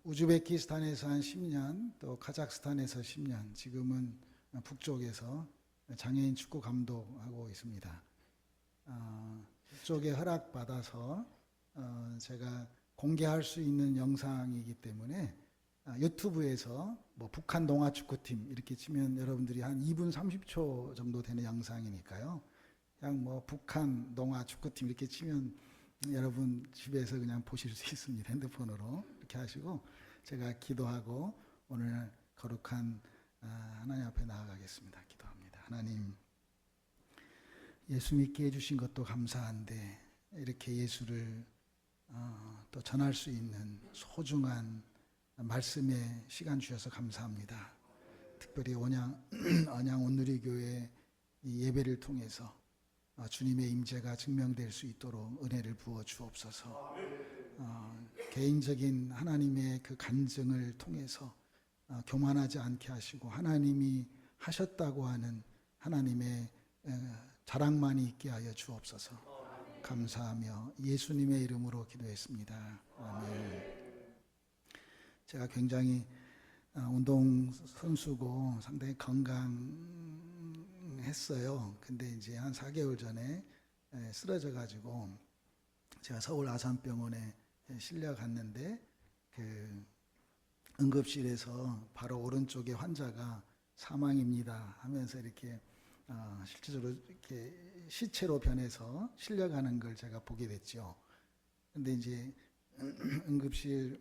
우즈베키스탄에서 한 10년, 또 카자흐스탄에서 10년, 지금은 북쪽에서 장애인 축구 감독하고 있습니다. 북쪽에 허락받아서 제가 공개할 수 있는 영상이기 때문에 유튜브에서 뭐 북한 동아 축구팀 이렇게 치면 여러분들이 한 2분 30초 정도 되는 영상이니까요. 그냥 뭐 북한 동아 축구팀 이렇게 치면 여러분 집에서 그냥 보실 수 있습니다. 핸드폰으로 이렇게 하시고 제가 기도하고 오늘 거룩한 하나님 앞에 나아가겠습니다. 기도합니다. 하나님, 예수 믿게 해주신 것도 감사한데 이렇게 예수를 또 전할 수 있는 소중한 말씀의 시간 주셔서 감사합니다. 특별히 언양 온누리교회 이 예배를 통해서 주님의 임재가 증명될 수 있도록 은혜를 부어 주옵소서. 개인적인 하나님의 그 간증을 통해서 교만하지 않게 하시고 하나님이 하셨다고 하는 하나님의 자랑만이 있게 하여 주옵소서. 감사하며 예수님의 이름으로 기도했습니다. 아멘. 제가 굉장히 운동선수고 상당히 건강했어요. 근데 이제 한 4개월 전에 쓰러져 가지고 제가 서울 아산병원에 실려갔는데 그 응급실에서 바로 오른쪽에 환자가 사망입니다 하면서 이렇게 실제적으로 이렇게 시체로 변해서 실려가는 걸 제가 보게 됐죠. 근데 이제 응급실에서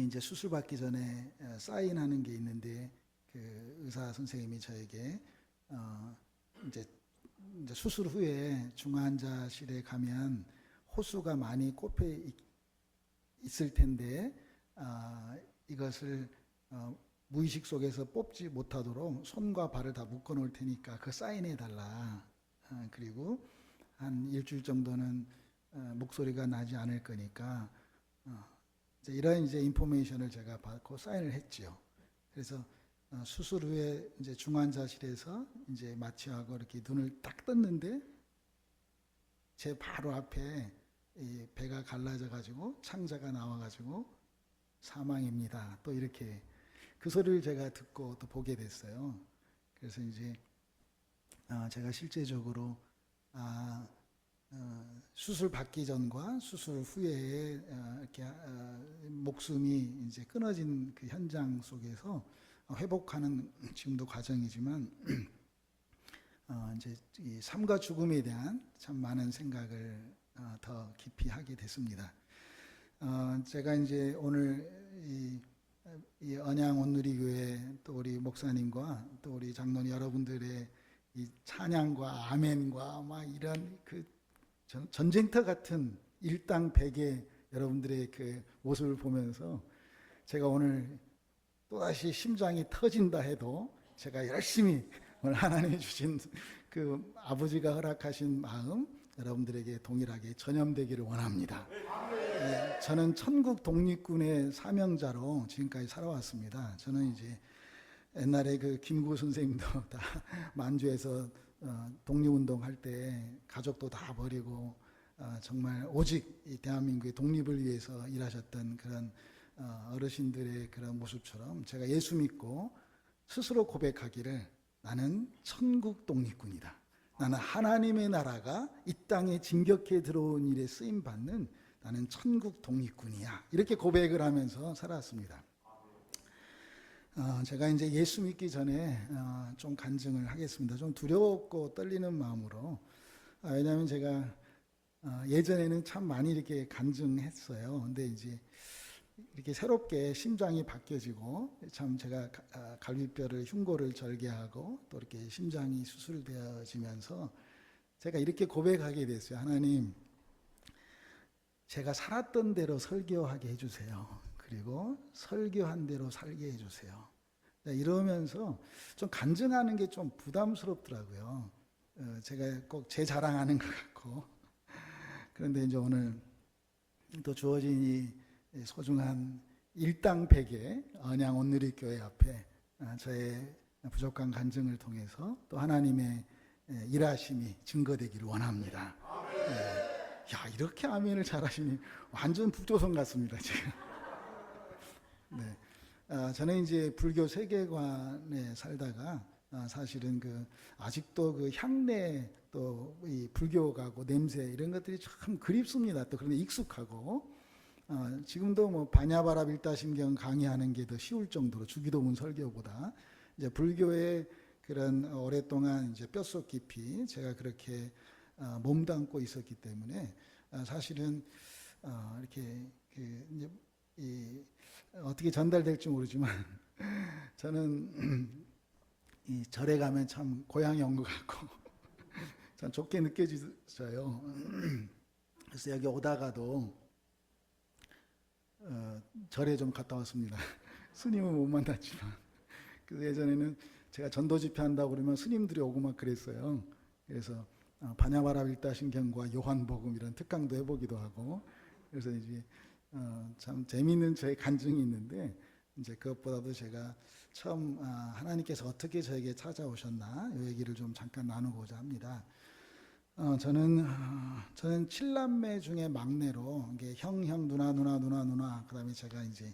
이제 수술 받기 전에 사인하는 게 있는데 그 의사 선생님이 저에게 이제 수술 후에 중환자실에 가면 호수가 많이 꼽혀 있을 텐데 이것을 무의식 속에서 뽑지 못하도록 손과 발을 다 묶어 놓을 테니까 그 사인해 달라. 그리고 한 일주일 정도는 목소리가 나지 않을 거니까 이런 이제 인포메이션을 제가 받고 사인을 했지요. 그래서 수술 후에 이제 중환자실에서 이제 마취하고 이렇게 눈을 딱 떴는데 제 바로 앞에 이 배가 갈라져 가지고 창자가 나와 가지고 사망입니다. 또 이렇게 그 소리를 제가 듣고 또 보게 됐어요. 그래서 이제 제가 실제적으로 수술 받기 전과 수술 후에 이렇게 목숨이 이제 끊어진 그 현장 속에서 회복하는 지금도 과정이지만 이제 이 삶과 죽음에 대한 참 많은 생각을 더 깊이 하게 됐습니다. 제가 이제 오늘 이 언양 온누리교회 또 우리 목사님과 또 우리 장로님 여러분들의 이 찬양과 아멘과 막 이런 그 전쟁터 같은 일당백의 여러분들의 그 모습을 보면서 제가 오늘 또다시 심장이 터진다 해도 제가 열심히 오늘 하나님이 주신 그 아버지가 허락하신 마음 여러분들에게 동일하게 전염되기를 원합니다. 저는 천국 독립군의 사명자로 지금까지 살아왔습니다. 저는 이제 옛날에 그 김구 선생님도 다 만주에서 독립운동 할 때 가족도 다 버리고 정말 오직 이 대한민국의 독립을 위해서 일하셨던 그런 어르신들의 그런 모습처럼 제가 예수 믿고 스스로 고백하기를 나는 천국 독립군이다. 나는 하나님의 나라가 이 땅에 진격해 들어온 일에 쓰임 받는 나는 천국 독립군이야. 이렇게 고백을 하면서 살았습니다. 제가 이제 예수 믿기 전에 좀 간증을 하겠습니다. 좀 두렵고 떨리는 마음으로. 왜냐하면 제가 예전에는 참 많이 이렇게 간증했어요. 근데 이제 이렇게 새롭게 심장이 바뀌어지고 참 제가 갈비뼈를 흉골을 절개하고 또 이렇게 심장이 수술되어지면서 제가 이렇게 고백하게 됐어요. 하나님, 제가 살았던 대로 설교하게 해주세요. 그리고 설교한 대로 살게 해주세요. 이러면서 좀 간증하는 게 좀 부담스럽더라고요. 제가 꼭 제 자랑하는 것 같고. 그런데 이제 오늘 또 주어진 이 소중한 일당백의 언양 온누리교회 앞에 저의 부족한 간증을 통해서 또 하나님의 일하심이 증거되기를 원합니다. 야, 이렇게 아멘을 잘하시니 완전 북조선 같습니다, 지금. 네. 저는 이제 불교 세계관에 살다가 사실은 아직도 향내 또 이 불교가고 냄새 이런 것들이 참 그립습니다. 또 그런데 익숙하고 지금도 뭐 바냐바라 빌다심경 강의하는 게 더 쉬울 정도로 주기도문 설교보다 이제 불교의 그런 오랫동안 이제 뼛속 깊이 제가 그렇게 몸담고 있었기 때문에 사실은 이렇게 이제 어떻게 전달될지 모르지만 저는 이 절에 가면 참 고향에 온 것 같고 참 좋게 느껴져요. 그래서 여기 오다가도 절에 좀 갔다 왔습니다. 스님은 못 만났지만 그래서 예전에는 제가 전도 집회한다고 그러면 스님들이 오고 막 그랬어요. 그래서 바냐바라 빌다신경과 요한복음 이런 특강도 해보기도 하고 그래서 이제 참 재미있는 저의 간증이 있는데 이제 그것보다도 제가 처음 하나님께서 어떻게 저에게 찾아오셨나 이 얘기를 좀 잠깐 나누고자 합니다. 저는 7남매 중에 막내로 이게 형 누나 그다음에 제가 이제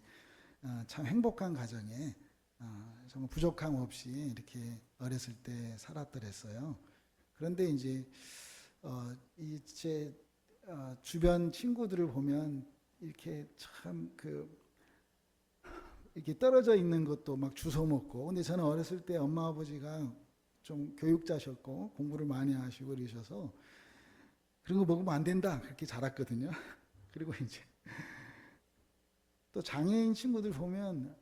참 행복한 가정에 정말 부족함 없이 이렇게 어렸을 때 살았더랬어요. 그런데 이제 제 주변 친구들을 보면 이렇게 참 이렇게 떨어져 있는 것도 막 주워 먹고 근데 저는 어렸을 때 엄마 아버지가 좀 교육자셨고 공부를 많이 하시고 그러셔서 그런 거 먹으면 안 된다 그렇게 자랐거든요. 그리고 이제 또 장애인 친구들 보면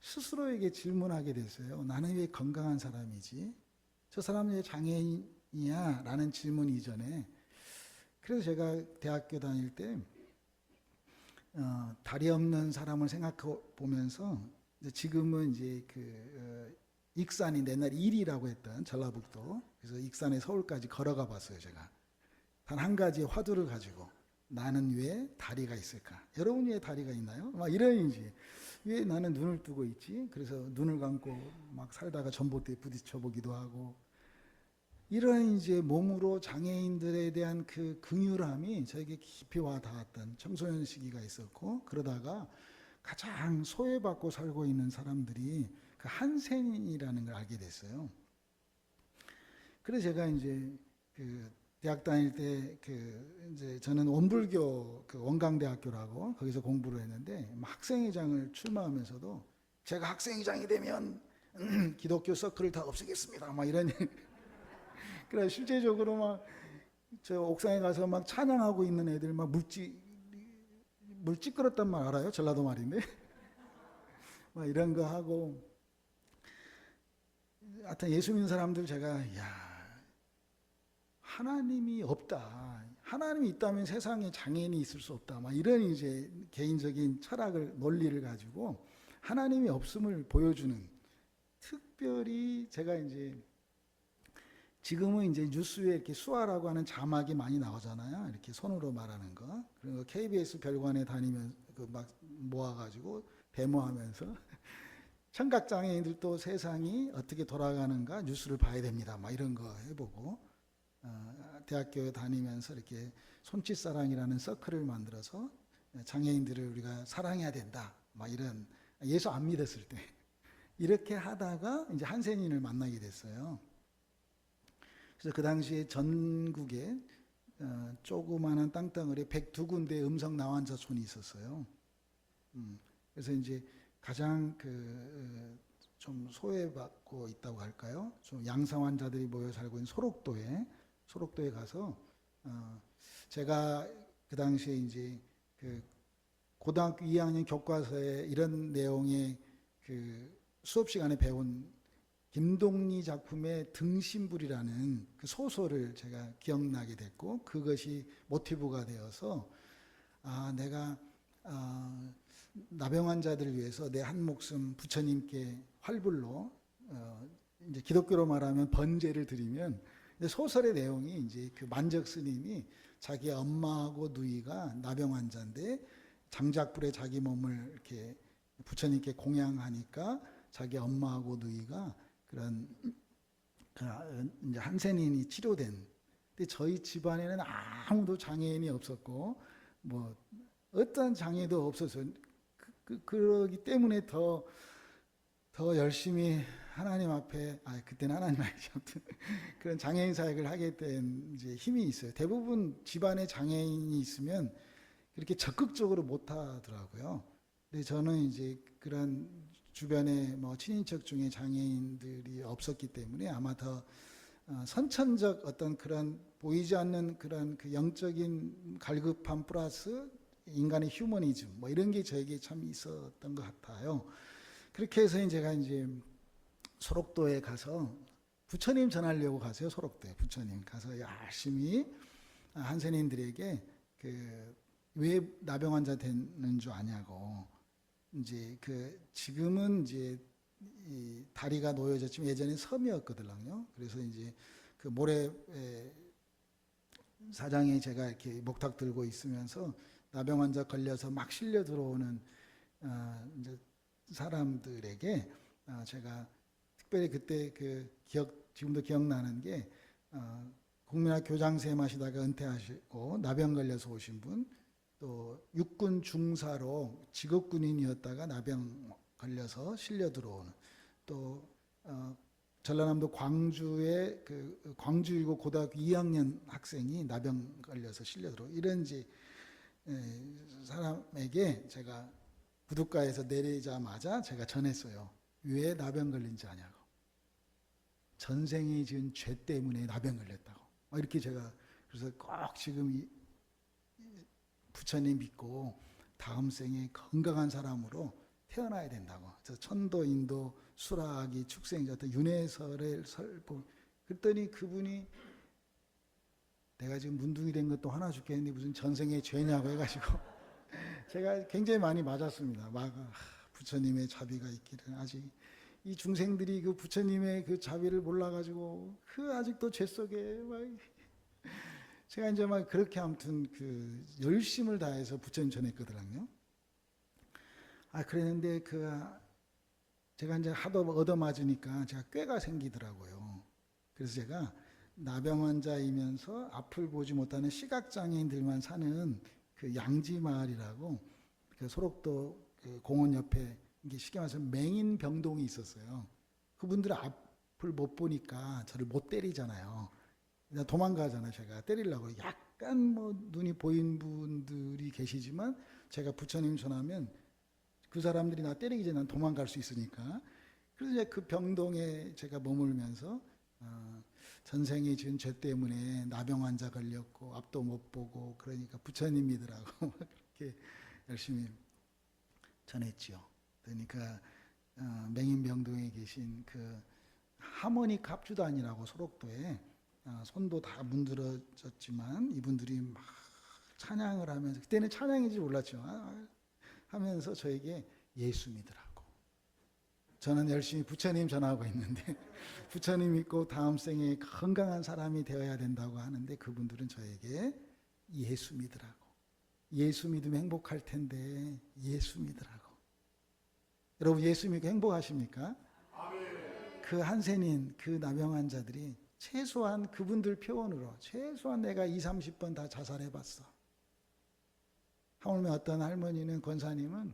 스스로에게 질문하게 됐어요. 나는 왜 건강한 사람이지? 저 사람은 왜 장애인이야? 라는 질문 이전에 그래서 제가 대학교 다닐 때 다리 없는 사람을 생각해 보면서 지금은 이제 익산이 옛날 일이라고 했던 전라북도 그래서 익산에 서울까지 걸어가 봤어요. 제가 단 한 가지의 화두를 가지고 나는 왜 다리가 있을까? 여러분 왜 다리가 있나요? 막 이런 이제 왜 나는 눈을 뜨고 있지? 그래서 눈을 감고 막 살다가 전봇대에 부딪혀 보기도 하고 이런 이제 몸으로 장애인들에 대한 긍휼함이 저에게 깊이 와 닿았던 청소년 시기가 있었고 그러다가 가장 소외받고 살고 있는 사람들이 한센이라는 걸 알게 됐어요. 그래서 제가 이제 대학 다닐 때 이제 저는 원불교 원광대학교라고 거기서 공부를 했는데 학생회장을 출마하면서도 제가 학생회장이 되면 기독교 서클을 다 없애겠습니다. 막 이런 그래 실제적으로 막 저 옥상에 가서 막 찬양하고 있는 애들 막 물 찌끄럽단 말 알아요? 전라도 말인데 막 이런 거 하고 하여튼 예수 믿는 사람들 제가 하나님이 없다. 하나님이 있다면 세상에 장애인이 있을 수 없다. 막 이런 이제 개인적인 철학을 논리를 가지고 하나님이 없음을 보여주는 특별히 제가 이제 지금은 이제 뉴스에 이렇게 수아라고 하는 자막이 많이 나오잖아요. 이렇게 손으로 말하는 거. 그리고 KBS 별관에 다니면 막 모아가지고 데모하면서 청각 장애인들도 세상이 어떻게 돌아가는가 뉴스를 봐야 됩니다. 막 이런 거 해보고 대학교에 다니면서 이렇게 손짓사랑이라는 서클을 만들어서 장애인들을 우리가 사랑해야 된다. 막 이런 예수 안 믿었을 때 이렇게 하다가 이제 한센인을 만나게 됐어요. 그래서 그 당시에 전국에 조그마한 땅덩어리에 102군데 음성 나환자촌이 있었어요. 그래서 이제 가장 좀 소외받고 있다고 할까요? 좀 양성 환자들이 모여 살고 있는 소록도에 가서 제가 그 당시에 이제 고등학교 2학년 교과서에 이런 내용의 수업 시간에 배운 김동리 작품의 등신불이라는 소설을 제가 기억나게 됐고 그것이 모티브가 되어서 내가 나병 환자들을 위해서 내 한 목숨 부처님께 활불로 이제 기독교로 말하면 번제를 드리면 소설의 내용이 이제 만적 스님이 자기 엄마하고 누이가 나병 환자인데 장작불에 자기 몸을 이렇게 부처님께 공양하니까 자기 엄마하고 누이가 그런 이제 한센인이 치료된 근데 저희 집안에는 아무도 장애인이 없었고 뭐 어떤 장애도 없어서 그러기 때문에 더 열심히 하나님 앞에 그때는 하나님 아니죠. 그런 장애인 사역을 하게 된 이제 힘이 있어요. 대부분 집안에 장애인이 있으면 그렇게 적극적으로 못 하더라고요. 근데 저는 이제 그런 주변에 뭐 친인척 중에 장애인들이 없었기 때문에 아마 더 선천적 어떤 그런 보이지 않는 그런 그 영적인 갈급함 플러스 인간의 휴머니즘 뭐 이런 게 저에게 참 있었던 것 같아요. 그렇게 해서 제가 이제 소록도에 가서 부처님 전하려고 가세요. 소록도에 부처님 가서 열심히 한센인들에게 왜 나병 환자 되는 줄 아냐고. 이제 지금은 이제 이 다리가 놓여졌지만 예전에 섬이었거든요. 그래서 이제 그 모래 사장에 제가 이렇게 목탁 들고 있으면서 나병 환자 걸려서 막 실려 들어오는 이제 사람들에게 제가 특별히 그때 지금도 기억나는 게 국민학 교장선생 하시다가 은퇴하시고 나병 걸려서 오신 분, 또 육군 중사로 직업군인이었다가 나병 걸려서 실려 들어오는, 또 전라남도 광주의 광주일고 고등학교 2학년 학생이 나병 걸려서 실려 들어오는 이런 이제 사람에게 제가 부둣가에서 내리자마자 제가 전했어요. 왜 나병 걸린지 아냐고. 전생에 지은 죄 때문에 나병 걸렸다고. 이렇게 제가 그래서 꼭 지금 부처님 믿고 다음 생에 건강한 사람으로 태어나야 된다고. 그래서 천도, 인도, 수라기, 축생자, 윤회설을 설보. 그랬더니 그분이 내가 지금 문둥이 된 것도 하나 죽겠는데 무슨 전생에 죄냐고 해가지고 제가 굉장히 많이 맞았습니다. 부처님의 자비가 있기를 아직 이 중생들이 그 부처님의 그 자비를 몰라가지고 아직도 죄 속에 제가 이제 그렇게 아무튼 열심을 다해서 부처님 전했거든요. 그랬는데 제가 이제 하도 얻어맞으니까 제가 꾀가 생기더라고요. 그래서 제가 나병 환자이면서 앞을 보지 못하는 시각장애인들만 사는 양지마을이라고 소록도 공원 옆에 이게 쉽게 말해서 맹인병동이 있었어요. 그분들은 앞을 못 보니까 저를 못 때리잖아요. 도망가잖아요. 제가 때리려고 약간 눈이 보인 분들이 계시지만 제가 부처님 전하면 그 사람들이 나 때리기 전에 난 도망갈 수 있으니까. 그래서 이제 그 병동에 제가 머물면서 전생에 지은 죄 때문에 나병 환자 걸렸고 앞도 못 보고 그러니까 부처님 믿으라고 그렇게 열심히 전했지요. 그러니까 맹인병동에 계신 하모니카 합주단이라고 소록도에 손도 다 문드러졌지만 이분들이 막 찬양을 하면서 그때는 찬양인지 몰랐죠. 하면서 저에게 예수 믿으라고. 저는 열심히 부처님 전하고 있는데 부처님 믿고 다음 생에 건강한 사람이 되어야 된다고 하는데 그분들은 저에게 예수 믿으라고. 예수 믿으면 행복할 텐데 예수 믿으라고. 여러분 예수 믿고 행복하십니까? 그 한센인 나병 환자들이 최소한 그분들 표현으로 최소한 내가 20-30번 다 자살해봤어. 하물며 어떤 할머니는 권사님은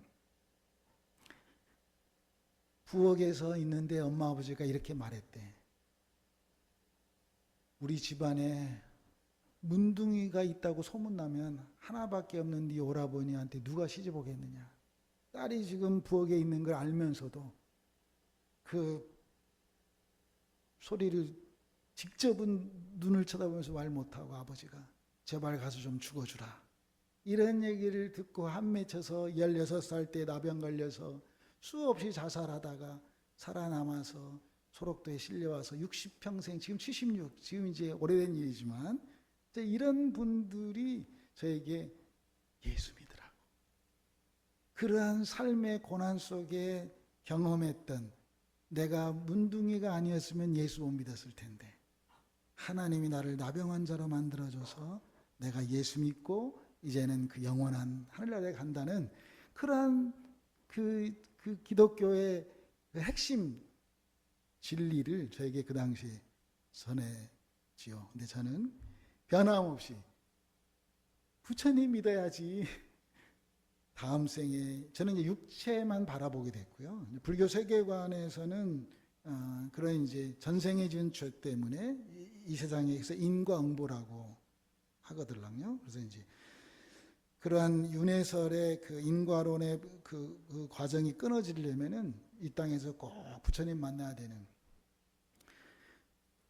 부엌에서 있는데 엄마 아버지가 이렇게 말했대. 우리 집안에 문둥이가 있다고 소문나면 하나밖에 없는 네 오라버니한테 누가 시집 오겠느냐. 딸이 지금 부엌에 있는 걸 알면서도 그 소리를 직접은 눈을 쳐다보면서 말 못하고 아버지가 제발 가서 좀 죽어주라. 이런 얘기를 듣고 한 맺혀서 16살 때 나병 걸려서 수없이 자살하다가 살아남아서 소록도에 실려와서 60평생, 지금 76, 지금 이제 오래된 일이지만 이런 분들이 저에게 예수 믿으라고. 그러한 삶의 고난 속에 경험했던 내가 문둥이가 아니었으면 예수 못 믿었을 텐데 하나님이 나를 나병 환자로 만들어줘서 내가 예수 믿고 이제는 그 영원한 하늘나라에 간다는 그러한 그 기독교의 그 핵심 진리를 저에게 그 당시에 전해지요. 근데 저는 변함없이 부처님 믿어야지. 다음 생에 저는 이제 육체만 바라보게 됐고요. 불교 세계관에서는 그런 이제 전생에 지은 죄 때문에 이 세상에서 인과응보라고 하거든요. 그래서 이제 그러한 윤회설의 그 인과론의 그 과정이 끊어지려면은 이 땅에서 꼭 부처님 만나야 되는,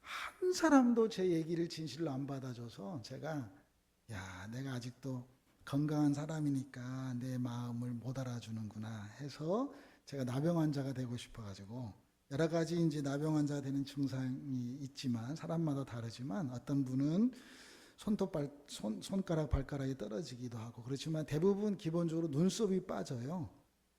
한 사람도 제 얘기를 진실로 안 받아줘서 제가 내가 아직도 건강한 사람이니까 내 마음을 못 알아주는구나 해서 제가 나병 환자가 되고 싶어가지고, 여러 가지 이제 나병 환자가 되는 증상이 있지만 사람마다 다르지만 어떤 분은 손가락 발가락이 떨어지기도 하고 그렇지만 대부분 기본적으로 눈썹이 빠져요.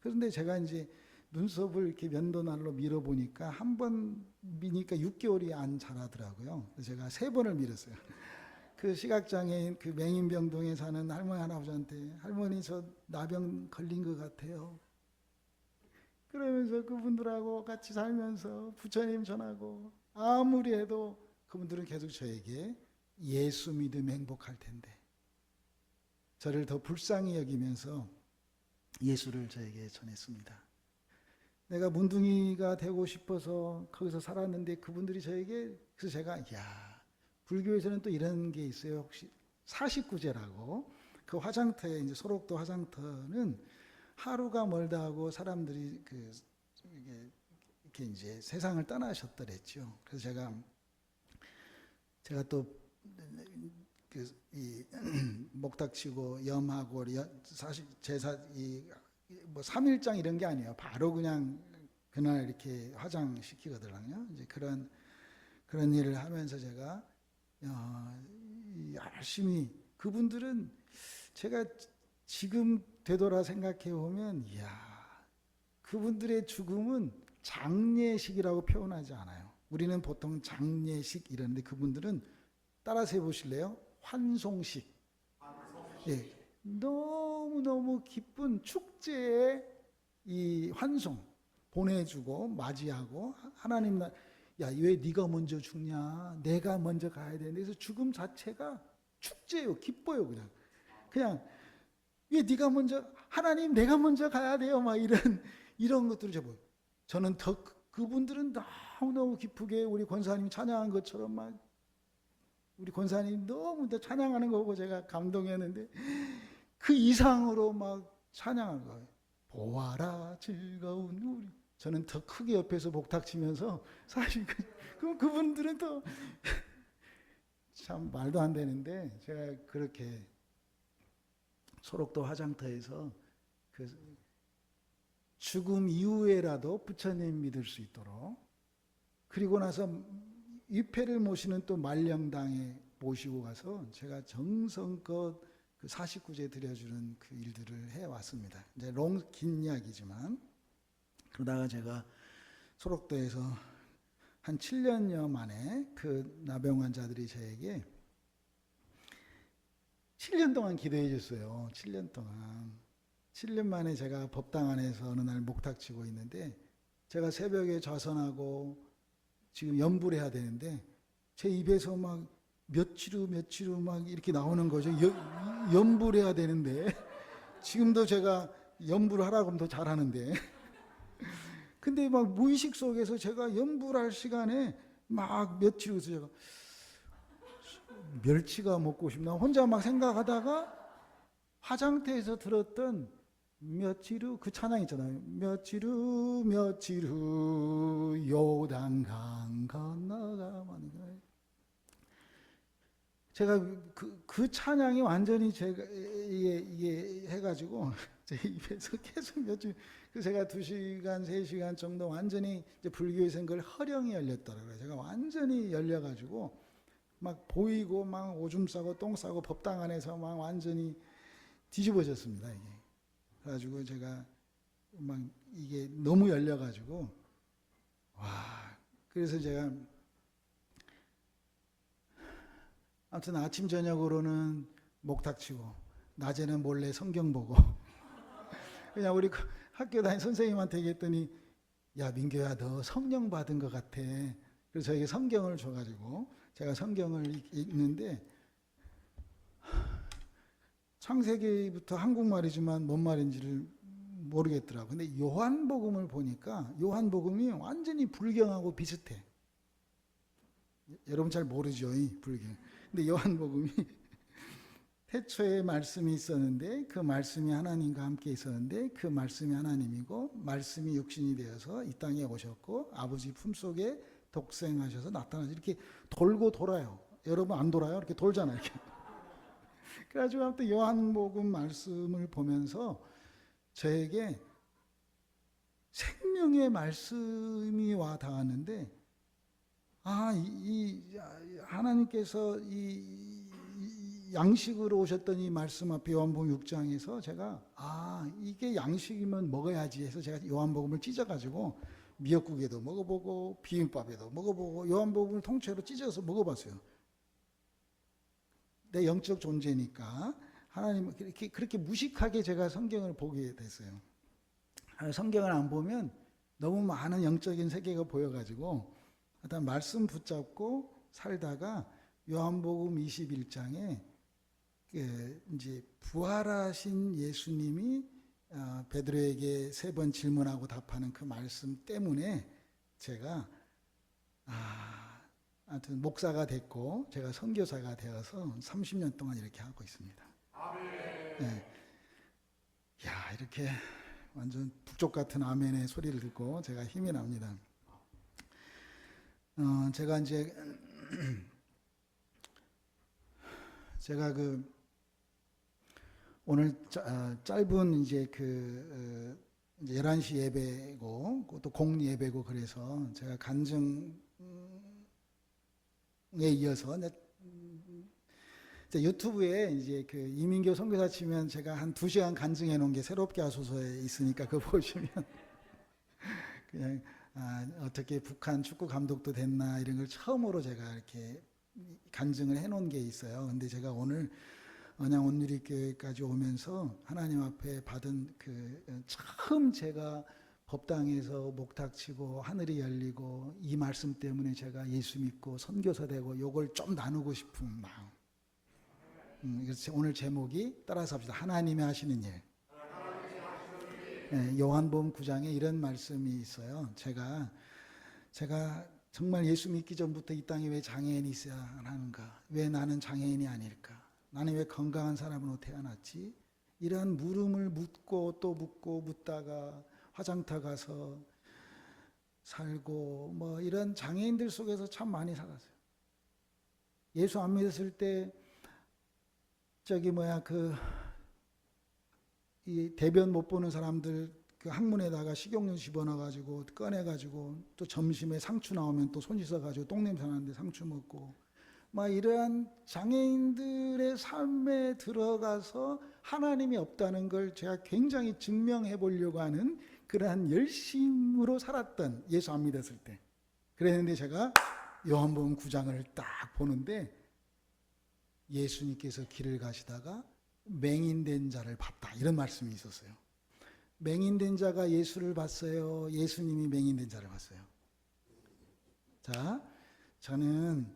그런데 제가 이제 눈썹을 이렇게 면도날로 밀어보니까 한 번 미니까 6개월이 안 자라더라고요. 그래서 제가 3번을 밀었어요. 그 시각장애인 그 맹인병동에 사는 할머니 할아버지한테, 할머니 저 나병 걸린 것 같아요. 그러면서 그분들하고 같이 살면서 부처님 전하고 아무리 해도 그분들은 계속 저에게 예수 믿으면 행복할 텐데, 저를 더 불쌍히 여기면서 예수를 저에게 전했습니다. 내가 문둥이가 되고 싶어서 거기서 살았는데 그분들이 저에게, 그래서 제가 불교에서는 또 이런 게 있어요. 혹시 사십구제라고, 그 화장터에 이제 소록도 화장터는 하루가 멀다 하고 사람들이 이렇게 이제 세상을 떠나셨더랬죠. 그래서 제가 또 이 목닥치고 염하고 사실 제사 뭐 3일장 이런 게 아니에요. 바로 그냥 그날 이렇게 화장시키거든요. 이제 그런 일을 하면서 제가 열심히, 그분들은 제가 지금 되돌아 생각해 보면 그분들의 죽음은 장례식이라고 표현하지 않아요. 우리는 보통 장례식 이러는데 그분들은 따라서 해보실래요? 환송식. 예, 너무너무 기쁜 축제에 이 환송 보내주고 맞이하고, 하나님 왜 네가 먼저 죽냐, 내가 먼저 가야 되는데, 그래서 죽음 자체가 축제예요. 기뻐요. 그냥 왜 네가 먼저, 하나님 내가 먼저 가야 돼요, 막 이런 것들을 저는 더, 그분들은 너무너무 기쁘게 우리 권사님 찬양한 것처럼 막, 우리 권사님 너무 더 찬양하는 거 보고 제가 감동했는데 그 이상으로 막 찬양한 거예요. 보아라 즐거운 우리. 저는 더 크게 옆에서 목탁치면서, 사실 그분들은 또 참 말도 안 되는데, 제가 그렇게 소록도 화장터에서 그 죽음 이후에라도 부처님 믿을 수 있도록, 그리고 나서 위패를 모시는 또 말령당에 모시고 가서 제가 정성껏 그 49제 드려주는 그 일들을 해왔습니다. 이제 긴 이야기지만, 그러다가 제가 소록도에서 한 7년여 만에 그 나병 환자들이 저에게 7년 동안 기도해 줬어요. 7년 동안. 7년 만에 제가 법당 안에서 어느 날 목탁치고 있는데, 제가 새벽에 좌선하고 지금 연불 해야 되는데 제 입에서 막 며칠 후 막 이렇게 나오는 거죠. 연불 해야 되는데, 지금도 제가 연불 하라고 하면 더 잘하는데 근데 막 무의식 속에서 제가 연불할 시간에 막 며칠 후서 제가 멸치가 먹고 싶나 혼자 막 생각하다가 화장터에서 들었던 며칠 후 그 찬양 있잖아요. 며칠 후 요단강 건너가면, 제가 그 찬양이 완전히 제가 이게 해가지고 제 입에서 계속 며칠, 제가 2시간 3시간 정도 완전히 이제 불교에서는 그걸 허령이 열렸더라고요. 제가 완전히 열려가지고 막 보이고 막 오줌 싸고 똥 싸고 법당 안에서 막 완전히 뒤집어졌습니다. 이게. 그래가지고 제가 막 이게 너무 열려가지고 그래서 제가 아무튼 아침 저녁으로는 목탁치고 낮에는 몰래 성경 보고 그냥 우리 학교 다닌 선생님한테 얘기했더니, 야 민규야 너 성령 받은 것 같아. 그래서 저에게 성경을 줘가지고 제가 성경을 읽는데 창세기부터 한국말이지만 뭔 말인지를 모르겠더라고. 근데 요한복음을 보니까 요한복음이 완전히 불경하고 비슷해. 여러분 잘 모르죠, 이 불경. 근데 요한복음이 태초에 말씀이 있었는데 그 말씀이 하나님과 함께 있었는데 그 말씀이 하나님이고 말씀이 육신이 되어서 이 땅에 오셨고 아버지 품속에 독생하셔서 나타나서 이렇게 돌고 돌아요. 여러분 안 돌아요? 이렇게 돌잖아요. 이렇게. 그래가지고 아무튼 요한복음 말씀을 보면서 저에게 생명의 말씀이 와 닿았는데 하나님께서 이 양식으로 오셨던 이 말씀 앞에 요한복음 6장에서 제가 이게 양식이면 먹어야지 해서 제가 요한복음을 찢어가지고 미역국에도 먹어보고 비빔밥에도 먹어보고 요한복음을 통째로 찢어서 먹어봤어요. 내 영적 존재니까 하나님 그렇게 무식하게 제가 성경을 보게 됐어요. 성경을 안 보면 너무 많은 영적인 세계가 보여가지고 일단 말씀 붙잡고 살다가 요한복음 21장에 이제 부활하신 예수님이 베드로에게 3번 질문하고 답하는 그 말씀 때문에 제가 하여튼 목사가 됐고 제가 선교사가 되어서 30년 동안 이렇게 하고 있습니다. 네. 야, 이렇게 완전 북쪽 같은 아멘의 소리를 듣고 제가 힘이 납니다. 제가 이제 제가 오늘 짧은 이제 이제 11시 예배고 또 공 예배고 그래서 제가 간증에 이어서 유튜브에 이제 이민교 선교사 치면 제가 한 2시간 간증해 놓은 게 새롭게 하소서에 있으니까 그거 보시면 그냥 어떻게 북한 축구 감독도 됐나 이런 걸 처음으로 제가 이렇게 간증을 해 놓은 게 있어요. 근데 제가 오늘 언양 온누리교회까지 오면서 하나님 앞에 받은 처음 제가 법당에서 목탁치고 하늘이 열리고 이 말씀 때문에 제가 예수 믿고 선교사 되고 요걸 좀 나누고 싶은 마음. 그래서 오늘 제목이 따라서 합시다. 하나님이 하시는 일. 네, 요한복음 9장에 이런 말씀이 있어요. 제가 정말 예수 믿기 전부터 이 땅에 왜 장애인이 있어야 하는가? 왜 나는 장애인이 아닐까? 나는 왜 건강한 사람으로 태어났지? 이러한 물음을 묻고 또 묻고 묻다가 화장터 가서 살고 뭐 이런 장애인들 속에서 참 많이 살았어요. 예수 안 믿었을 때 이 대변 못 보는 사람들 항문에다가 식용유 집어넣어가지고 꺼내가지고 또 점심에 상추 나오면 또 손 씻어가지고 똥냄새 나는데 상추 먹고 막 이러한 장애인들의 삶에 들어가서 하나님이 없다는 걸 제가 굉장히 증명해 보려고 하는 그러한 열심으로 살았던 예수 안 믿었을 때 그랬는데 제가 요한복음 9장을 딱 보는데 예수님께서 길을 가시다가 맹인된 자를 봤다 이런 말씀이 있었어요. 맹인된 자가 예수를 봤어요? 예수님이 맹인된 자를 봤어요? 자, 저는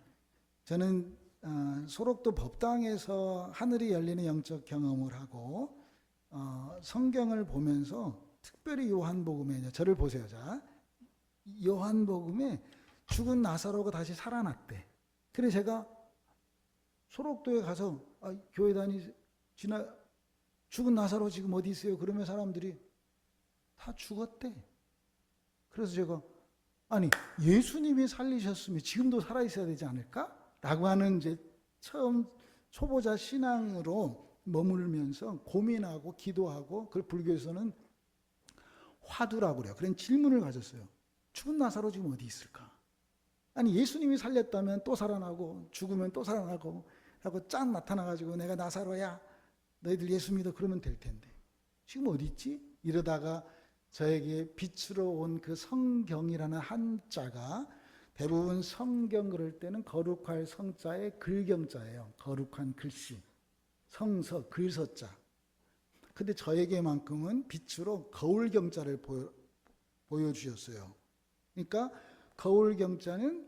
소록도 법당에서 하늘이 열리는 영적 경험을 하고 성경을 보면서 특별히 요한복음에 저를 보세요. 자, 요한복음에 죽은 나사로가 다시 살아났대. 그래서 제가 소록도에 가서 교회 죽은 나사로 지금 어디 있어요? 그러면 사람들이 다 죽었대. 그래서 제가 예수님이 살리셨으면 지금도 살아있어야 되지 않을까? 라고 하는 이제 처음 초보자 신앙으로 머물면서 고민하고 기도하고 그걸 불교에서는 화두라고 그래요. 그런 질문을 가졌어요. 죽은 나사로 지금 어디 있을까? 예수님이 살렸다면 또 살아나고 죽으면 또 살아나고 하고 짠 나타나가지고 내가 나사로야 너희들 예수 믿어 그러면 될 텐데 지금 어디 있지? 이러다가 저에게 빛으로 온 그 성경이라는 한자가 대부분 성경 그럴 때는 거룩할 성자의 글경자예요. 거룩한 글씨. 성서, 글서자. 근데 저에게만큼은 빛으로 거울경자를 보여주셨어요. 그러니까 거울경자는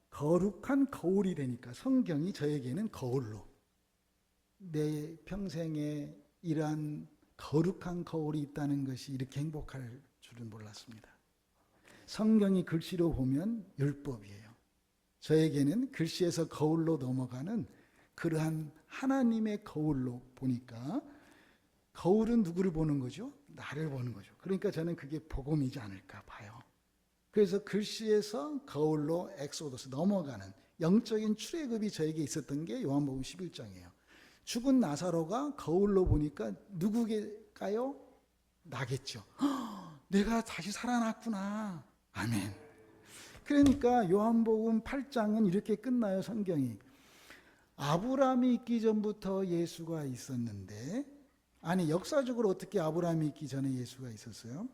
거룩한 거울이 되니까 성경이 저에게는 거울로. 내 평생에 이러한 거룩한 거울이 있다는 것이 이렇게 행복할 줄은 몰랐습니다. 성경이 글씨로 보면 율법이에요. 저에게는 글씨에서 거울로 넘어가는 그러한 하나님의 거울로 보니까, 거울은 누구를 보는 거죠? 나를 보는 거죠. 그러니까 저는 그게 복음이지 않을까 봐요. 그래서 글씨에서 거울로 엑소더스 넘어가는 영적인 출애굽이 저에게 있었던 게 요한복음 11장이에요. 죽은 나사로가 거울로 보니까 누구일까요? 나겠죠. 내가 다시 살아났구나. 아멘. 그러니까 요한복음 8장은 이렇게 끝나요. 성경이 아브라함이 있기 전부터 예수가 있었는데, 아니 역사적으로 어떻게 아브라함이 있기 전에 예수가 있었어요?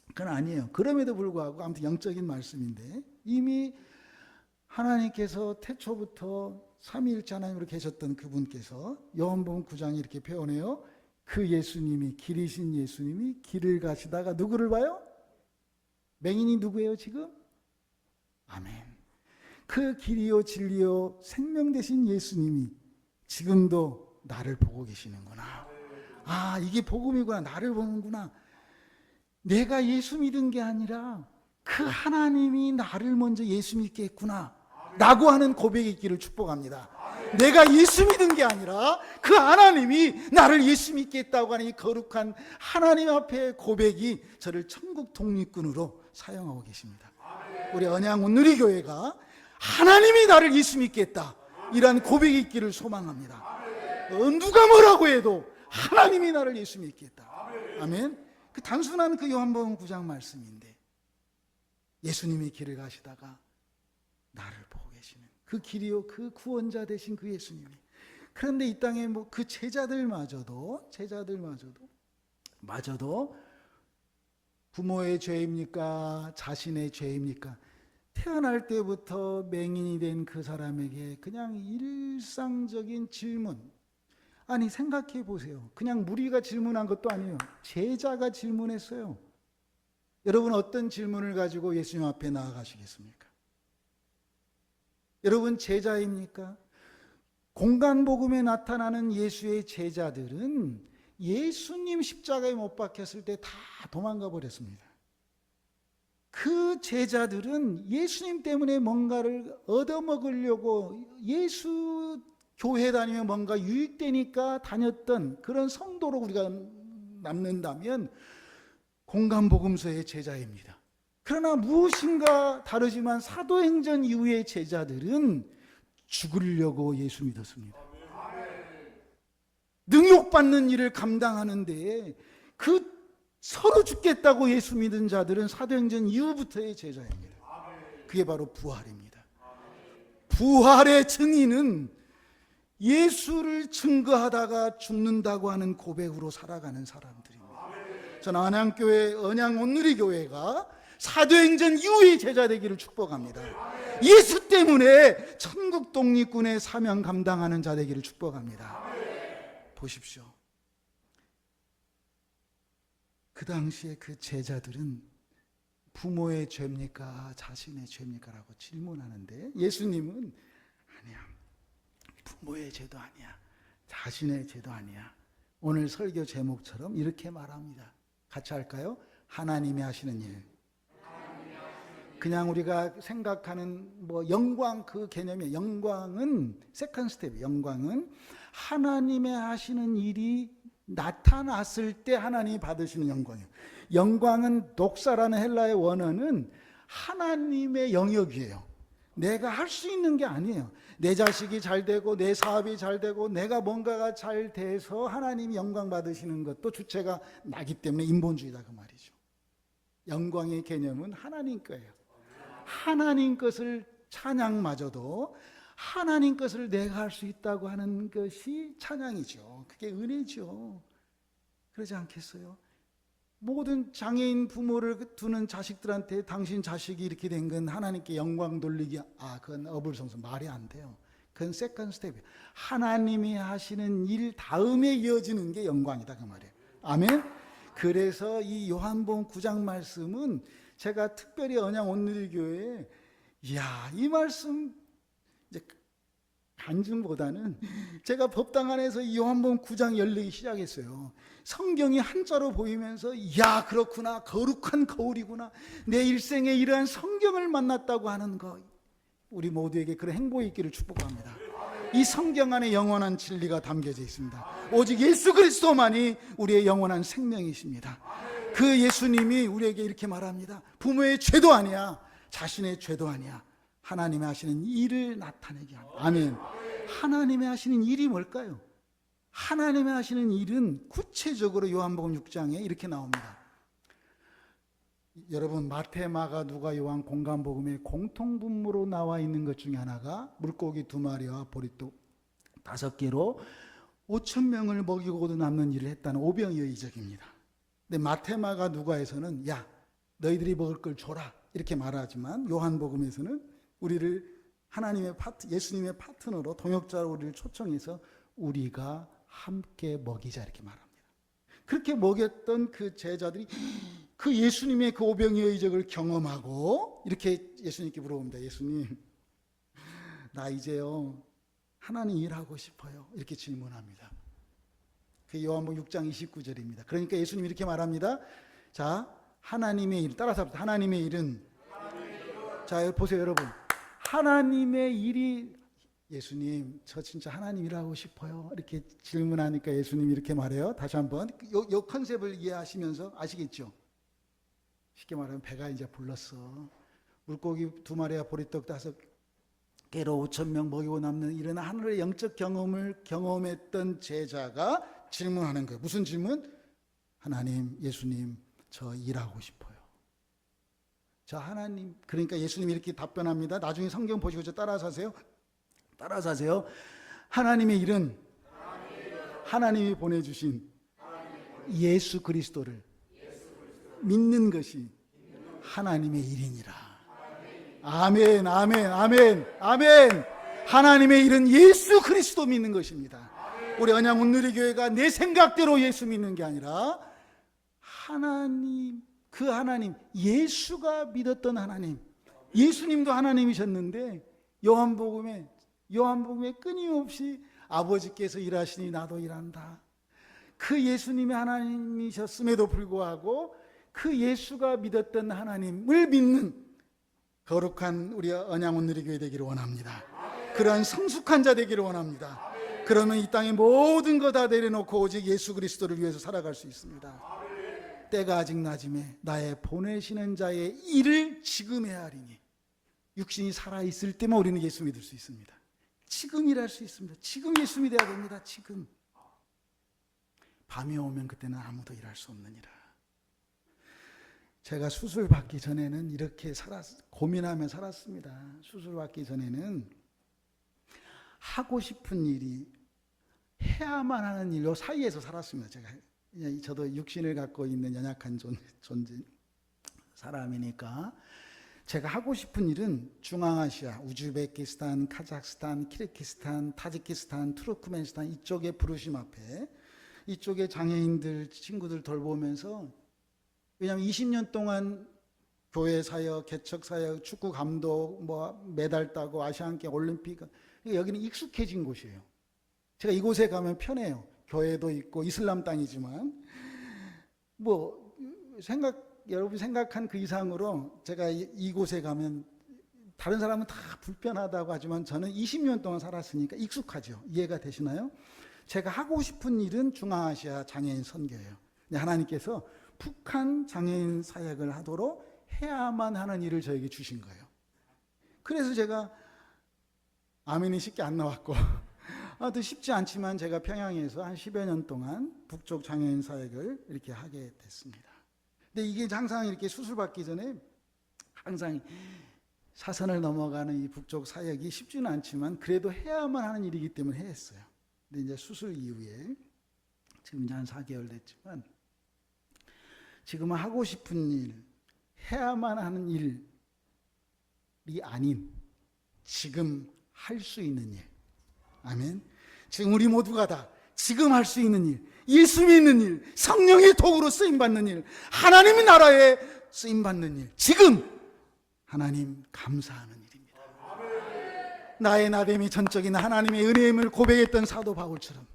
그건 아니에요. 그럼에도 불구하고 아무튼 영적인 말씀인데, 이미 하나님께서 태초부터 삼위일체 하나님으로 계셨던 그분께서 요한복음 9장에 이렇게 표현해요. 그 예수님이, 길이신 예수님이 길을 가시다가 누구를 봐요? 맹인이 누구예요 지금? 아멘. 그 길이요 진리요 생명 되신 예수님이 지금도 나를 보고 계시는구나. 아, 이게 복음이구나. 나를 보는구나. 내가 예수 믿은 게 아니라 그 하나님이 나를 먼저 예수 믿게 했구나 라고 하는 고백이 있기를 축복합니다. 내가 예수 믿은 게 아니라 그 하나님이 나를 예수 믿게 했다고 하는 이 거룩한 하나님 앞의 고백이 저를 천국 독립군으로 사용하고 계십니다. 우리 언양 온누리교회가 하나님이 나를 예수 믿게 했다, 이러한 고백이 있기를 소망합니다. 누가 뭐라고 해도 하나님이 나를 예수 믿게 했다. 아멘. 그 단순한 그 요한복음 9장 말씀인데, 예수님이 길을 가시다가 나를 보고 계시는 그 길이요 그 구원자 되신 그 예수님이, 그런데 이 땅에 뭐 그 제자들마저도 부모의 죄입니까? 자신의 죄입니까? 태어날 때부터 맹인이 된 그 사람에게 그냥 일상적인 질문, 아니 생각해 보세요. 그냥 무리가 질문한 것도 아니에요. 제자가 질문했어요. 여러분 어떤 질문을 가지고 예수님 앞에 나아가시겠습니까? 여러분 제자입니까? 공간복음에 나타나는 예수의 제자들은 예수님 십자가에 못 박혔을 때 다 도망가 버렸습니다. 그 제자들은 예수님 때문에 뭔가를 얻어먹으려고, 예수 교회 다니면 뭔가 유익되니까 다녔던 그런 성도로 우리가 남는다면 공간복음서의 제자입니다. 그러나 무엇인가 다르지만 사도행전 이후의 제자들은 죽으려고 예수 믿었습니다. 능욕받는 일을 감당하는데 그 서로 죽겠다고 예수 믿은 자들은 사도행전 이후부터의 제자입니다. 그게 바로 부활입니다. 부활의 증인은 예수를 증거하다가 죽는다고 하는 고백으로 살아가는 사람들입니다. 저는 안양교회 언양 온누리교회가 사도행전 이후의 제자 되기를 축복합니다. 예수 때문에 천국 독립군의 사명 감당하는 자 되기를 축복합니다. 보십시오. 그 당시에 그 제자들은 부모의 죄입니까? 자신의 죄입니까? 라고 질문하는데 예수님은 아니야. 부모의 죄도 아니야. 자신의 죄도 아니야. 오늘 설교 제목처럼 이렇게 말합니다. 같이 할까요? 하나님이 하시는 일. 그냥 우리가 생각하는 뭐 영광, 그 개념이에요. 영광은 세컨드 스텝. 영광은 하나님의 하시는 일이 나타났을 때 하나님이 받으시는 영광이에요. 영광은 독사라는 헬라의 원어는 하나님의 영역이에요. 내가 할 수 있는 게 아니에요. 내 자식이 잘 되고 내 사업이 잘 되고 내가 뭔가가 잘 돼서 하나님이 영광 받으시는 것도 주체가 나기 때문에 인본주의다 그 말이죠. 영광의 개념은 하나님 거예요. 하나님 것을 찬양마저도 하나님 것을 내가 할 수 있다고 하는 것이 찬양이죠. 그게 은혜죠. 그러지 않겠어요? 모든 장애인 부모를 두는 자식들한테 당신 자식이 이렇게 된 건 하나님께 영광 돌리기, 그건 어불성설, 말이 안 돼요. 그건 세컨드 스텝이에요. 하나님이 하시는 일 다음에 이어지는 게 영광이다 그 말이에요. 아멘. 그래서 이 요한복음 9장 말씀은 제가 특별히 언양 온누리교회에 이 말씀 이제 간증보다는 제가 법당 안에서 이 요한복음 9장 열리기 시작했어요. 성경이 한자로 보이면서 야 그렇구나, 거룩한 거울이구나, 내 일생에 이러한 성경을 만났다고 하는 것, 우리 모두에게 그런 행복이 있기를 축복합니다. 이 성경 안에 영원한 진리가 담겨져 있습니다. 오직 예수 그리스도만이 우리의 영원한 생명이십니다. 그 예수님이 우리에게 이렇게 말합니다. 부모의 죄도 아니야, 자신의 죄도 아니야, 하나님의 하시는 일을 나타내게 합니다. 아멘. 하나님의 하시는 일이 뭘까요? 하나님의 하시는 일은 구체적으로 요한복음 6장에 이렇게 나옵니다. 여러분, 마태, 마가, 누가, 요한, 공간복음에 공통분모로 나와 있는 것 중에 하나가 물고기 2마리와 보리떡 5개로 5,000명을 먹이고도 남는 일을 했다는 오병이어 이적입니다. 근데 마태, 마가, 누가에서는 야 너희들이 먹을 걸 줘라 이렇게 말하지만, 요한복음에서는 우리를 하나님의 예수님의 파트너로, 동역자로 우리를 초청해서 우리가 함께 먹이자 이렇게 말합니다. 그렇게 먹였던 그 제자들이 그 예수님의 그 오병이어 이적을 경험하고 이렇게 예수님께 물어봅니다. 예수님, 나 이제요 하나님 일하고 싶어요. 이렇게 질문합니다. 그 요한복음 6장 29절입니다. 그러니까 예수님이 이렇게 말합니다. 자, 하나님의 일, 따라서 합시다. 하나님의 일은, 자 보세요 여러분, 하나님의 일이, 예수님 저 진짜 하나님 일하고 싶어요 이렇게 질문하니까 예수님이 이렇게 말해요. 다시 한번 요 컨셉을 이해하시면서 아시겠죠? 쉽게 말하면 배가 이제 불렀어. 물고기 2마리와 보리떡 5개로 5,000명 먹이고 남는 이런 하늘의 영적 경험을 경험했던 제자가 질문하는 거예요. 무슨 질문? 하나님, 예수님 저 일하고 싶어요. 자, 하나님, 그러니까 예수님이 이렇게 답변합니다. 나중에 성경 보시고 저 따라서 하세요. 따라서 하세요. 하나님의 일은 하나님이 보내주신 예수 그리스도를 믿는 것이 하나님의 일이니라. 아멘, 아멘, 아멘, 아멘. 하나님의 일은 예수 그리스도 믿는 것입니다. 우리 언양 온누리교회가 내 생각대로 예수 믿는 게 아니라 하나님, 그 하나님, 예수가 믿었던 하나님, 예수님도 하나님이셨는데 요한복음에 끊임없이 아버지께서 일하시니 나도 일한다. 그 예수님이 하나님이셨음에도 불구하고 그 예수가 믿었던 하나님을 믿는 거룩한 우리 언양 온누리교회 되기를 원합니다. 그러한 성숙한 자 되기를 원합니다. 그러면 이 땅의 모든 거 다 내려놓고 오직 예수 그리스도를 위해서 살아갈 수 있습니다. 때가 아직 낮음에 나의 보내시는 자의 일을 지금 해야 하리니. 육신이 살아있을 때만 우리는 예수 믿을 수 있습니다. 지금 일할 수 있습니다. 지금 예수 믿어야 됩니다. 지금. 밤이 오면 그때는 아무도 일할 수 없느니라. 제가 수술 받기 전에는 이렇게 고민하며 살았습니다. 수술 받기 전에는 하고 싶은 일이 해야만 하는 일로 사이에서 살았습니다. 저도 육신을 갖고 있는 연약한 존재 사람이니까 제가 하고 싶은 일은 중앙아시아, 우즈베키스탄, 카자흐스탄, 키르기스탄, 타지키스탄, 투르크메니스탄 이쪽의 부르심 앞에 이쪽의 장애인들 친구들 돌보면서, 왜냐하면 20년 동안 교회 사역, 개척 사역, 축구 감독, 메달 따고 아시안게임, 올림픽, 여기는 익숙해진 곳이에요. 제가 이곳에 가면 편해요. 교회도 있고 이슬람 땅이지만 여러분 생각한 그 이상으로 제가 이곳에 가면 다른 사람은 다 불편하다고 하지만 저는 20년 동안 살았으니까 익숙하죠. 이해가 되시나요? 제가 하고 싶은 일은 중앙아시아 장애인 선교예요. 하나님께서 북한 장애인 사역을 하도록 해야만 하는 일을 저에게 주신 거예요. 그래서 제가 아멘이 쉽게 안 나왔고 또 쉽지 않지만 제가 평양에서 한 10여 년 동안 북쪽 장애인 사역을 이렇게 하게 됐습니다. 근데 이게 항상 이렇게 수술 받기 전에 항상 사선을 넘어가는 이 북쪽 사역이 쉽지는 않지만 그래도 해야만 하는 일이기 때문에 했어요. 근데 이제 수술 이후에 지금 이제 한 4개월 됐지만 지금은 하고 싶은 일, 해야만 하는 일이 아닌 지금 할 수 있는 일. 아멘. 지금 우리 모두가 다 지금 할 수 있는 일, 예수 믿는 일, 성령의 도구로 쓰임받는 일, 하나님의 나라에 쓰임받는 일, 지금 하나님 감사하는 일입니다. 나의 나됨이 전적인 하나님의 은혜임을 고백했던 사도 바울처럼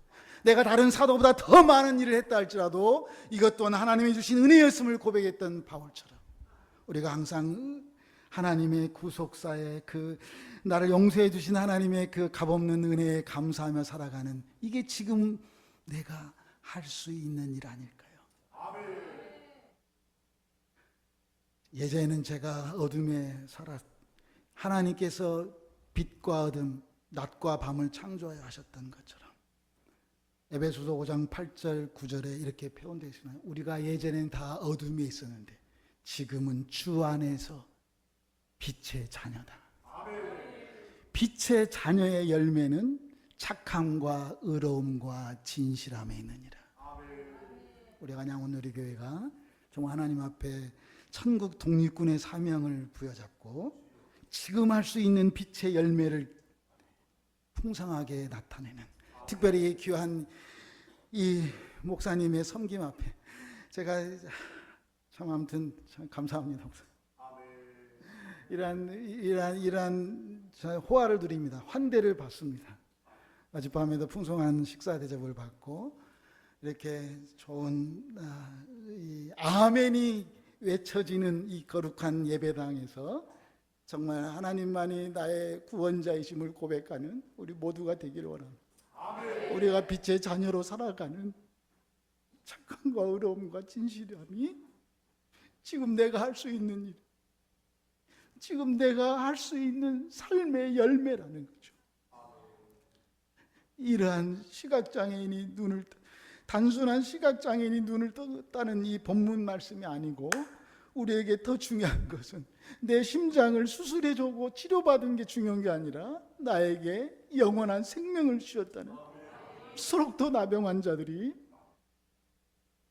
내가 다른 사도보다 더 많은 일을 했다 할지라도 이것 또한 하나님이 주신 은혜였음을 고백했던 바울처럼 우리가 항상 하나님의 구속사에 그 나를 용서해 주신 하나님의 그 값없는 은혜에 감사하며 살아가는 이게 지금 내가 할 수 있는 일 아닐까요? 예전에는 제가 어둠에 하나님께서 빛과 어둠, 낮과 밤을 창조하여 하셨던 것처럼 에베소서 5장 8절 9절에 이렇게 표현되어 있습니다. 우리가 예전엔 다 어둠에 있었는데 지금은 주 안에서 빛의 자녀다. 빛의 자녀의 열매는 착함과 의로움과 진실함에 있느니라. 우리가 양원누리교회가 정말 하나님 앞에 천국 독립군의 사명을 부여잡고 지금 할 수 있는 빛의 열매를 풍성하게 나타내는 특별히 귀한 이 목사님의 섬김 앞에 제가 참 아무튼 참 감사합니다. 이러한 호화를 누립니다. 환대를 받습니다. 어젯밤에도 풍성한 식사 대접을 받고 이렇게 좋은 이 아멘이 외쳐지는 이 거룩한 예배당에서 정말 하나님만이 나의 구원자이심을 고백하는 우리 모두가 되기를 원합니다. 우리가 빛의 자녀로 살아가는 착함과 의로움과 진실함이 지금 내가 할 수 있는 일, 지금 내가 할 수 있는 삶의 열매라는 거죠. 이러한 시각장애인이 단순한 시각장애인이 눈을 떴다는 이 본문 말씀이 아니고 우리에게 더 중요한 것은 내 심장을 수술해주고 치료받은 게 중요한 게 아니라 나에게 영원한 생명을 주셨다는 수록도 나병 환자들이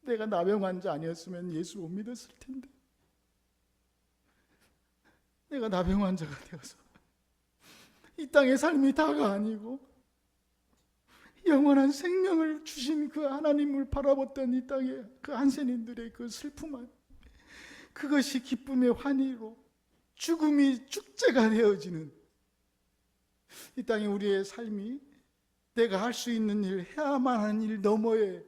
내가 나병 환자 아니었으면 예수 못 믿었을 텐데 내가 나병 환자가 되어서 이 땅의 삶이 다가 아니고 영원한 생명을 주신 그 하나님을 바라봤던 이 땅의 그 한센인들의 그 슬픔한 그것이 기쁨의 환희로 죽음이 축제가 되어지는 이 땅에 우리의 삶이 내가 할 수 있는 일, 해야만 하는 일 너머에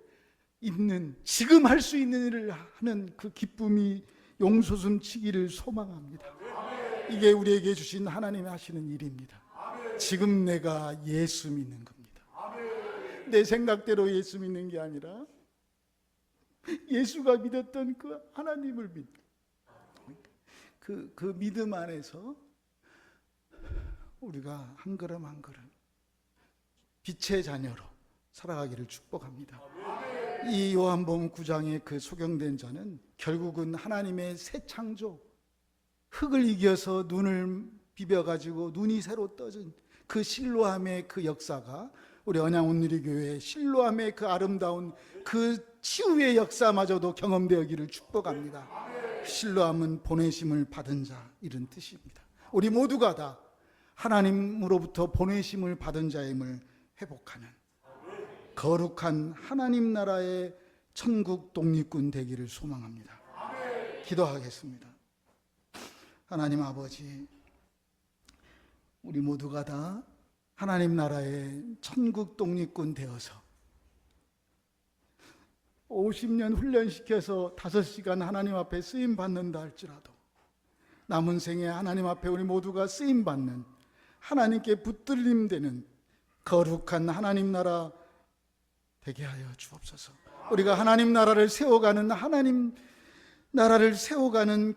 있는 지금 할 수 있는 일을 하는 그 기쁨이 용솟음치기를 소망합니다. 이게 우리에게 주신 하나님이 하시는 일입니다. 지금 내가 예수 믿는 겁니다. 내 생각대로 예수 믿는 게 아니라 예수가 믿었던 그 하나님을 믿는 그 믿음 안에서 우리가 한 걸음 한 걸음 빛의 자녀로 살아가기를 축복합니다. 이 요한복음 9장의 그 소경된 자는 결국은 하나님의 새 창조, 흙을 이겨서 눈을 비벼가지고 눈이 새로 떠진 그 실로암의 그 역사가 우리 언양온누리교회의 실로암의 그 아름다운 그 치유의 역사마저도 경험되기를 축복합니다. 실로암은 보내심을 받은 자 이런 뜻입니다. 우리 모두가 다 하나님으로부터 보내심을 받은 자임을 회복하는 거룩한 하나님 나라의 천국 독립군 되기를 소망합니다. 기도하겠습니다. 하나님 아버지, 우리 모두가 다 하나님 나라의 천국 독립군 되어서 50년 훈련시켜서 5시간 하나님 앞에 쓰임 받는다 할지라도 남은 생에 하나님 앞에 우리 모두가 쓰임 받는 하나님께 붙들림 되는 거룩한 하나님 나라 되게 하여 주옵소서. 우리가 하나님 나라를 세워가는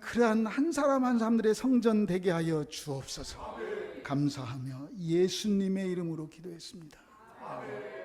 그러한 한 사람 한 사람들의 성전 되게 하여 주옵소서. 감사하며 예수님의 이름으로 기도했습니다. 아멘.